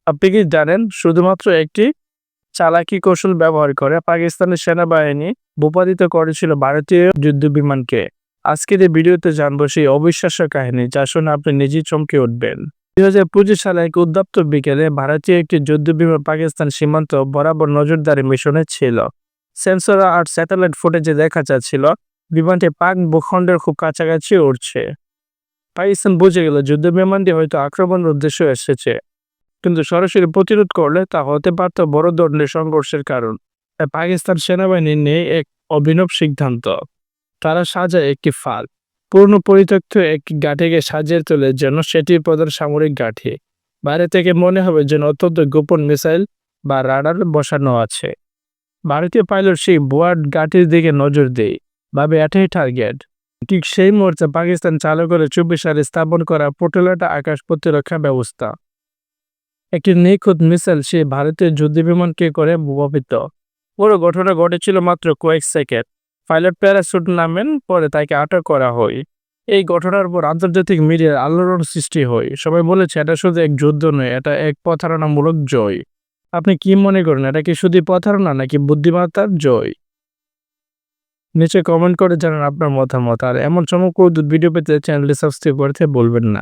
আপনি কি জানেন শুধুমাত্র একটি চালাকি কৌশল ব্যবহার করে পাকিস্তানের সেনাবাহিনী ভূপাতিত করেছিল ভারতীয় যুদ্ধবিমানকে? আজকের এই ভিডিওতে জানবো সেই অবিশ্বাস্য কাহিনী যা শুনে আপনি নিজেই চমকে উঠবেন। 2025 সালে এক উত্তপ্ত বিকেলে ভারতীয় একটি যুদ্ধবিমান পাকিস্তান সীমান্ত বরাবর নজরদারি মিশনে ছিল। সেন্সর আর স্যাটেলাইট ফুটেজে দেখা যাচ্ছিল বিমানটি পাক ভূখণ্ডের খুব কাছাকাছি উড়ছে। পাকিস্তান বুঝে গেল যুদ্ধবিমানটি হয়তো আক্রমণের উদ্দেশ্যে এসেছে, কিন্তু সরাসরি প্রতিরোধ করলে তা হতে পারত বড় ধরনের সংঘর্ষের কারণ। তাই পাকিস্তান সেনাবাহিনী নেয় এক অভিনব সিদ্ধান্ত। তারা সাজায় একটি ফাঁদ, পুরনো পরিত্যক্ত একটি ঘাঁটিকে সাজিয়ে তোলে যেন সেটির প্রধান সামরিক ঘাঁটি। বাইরে থেকে মনে হবে যেন অত্যন্ত গোপন মিসাইল বা রাডার বসানো আছে। ভারতীয় পাইলট সেই ভুয়া ঘাঁটির দিকে নজর দেয়, ভাবে এটাই টার্গেট। ঠিক সেই মুহূর্তে পাকিস্তান চালু করে 24 সালে স্থাপন করা পোর্টেলটা আকাশ প্রতিরক্ষা ব্যবস্থা। একটি নিখুঁত মিসাইল সে ভারতীয় যুদ্ধবিমানকে করে ভূপাতিত। পুরো ঘটনা ঘটেছিল মাত্র কয়েক সেকেন্ড। পাইলট প্যারাশুট নামেন, পরে তাকে আটক করা হয়। এই ঘটনার পর আন্তর্জাতিক মিডিয়ার আলোড়ন সৃষ্টি হয়। সবাই বলেছে এটা শুধু এক যুদ্ধ নয়, এটা এক প্রতারণামূলক জয়। আপনি কি মনে করেন, এটা কি শুধু প্রতারণা নাকি বুদ্ধিমত্তার জয়? নিচে কমেন্ট করে জানান আপনার মতামত। আর এমন চমকপ্রদ ভিডিও পেতে চ্যানেলটি সাবস্ক্রাইব করতে ভুলবেন না।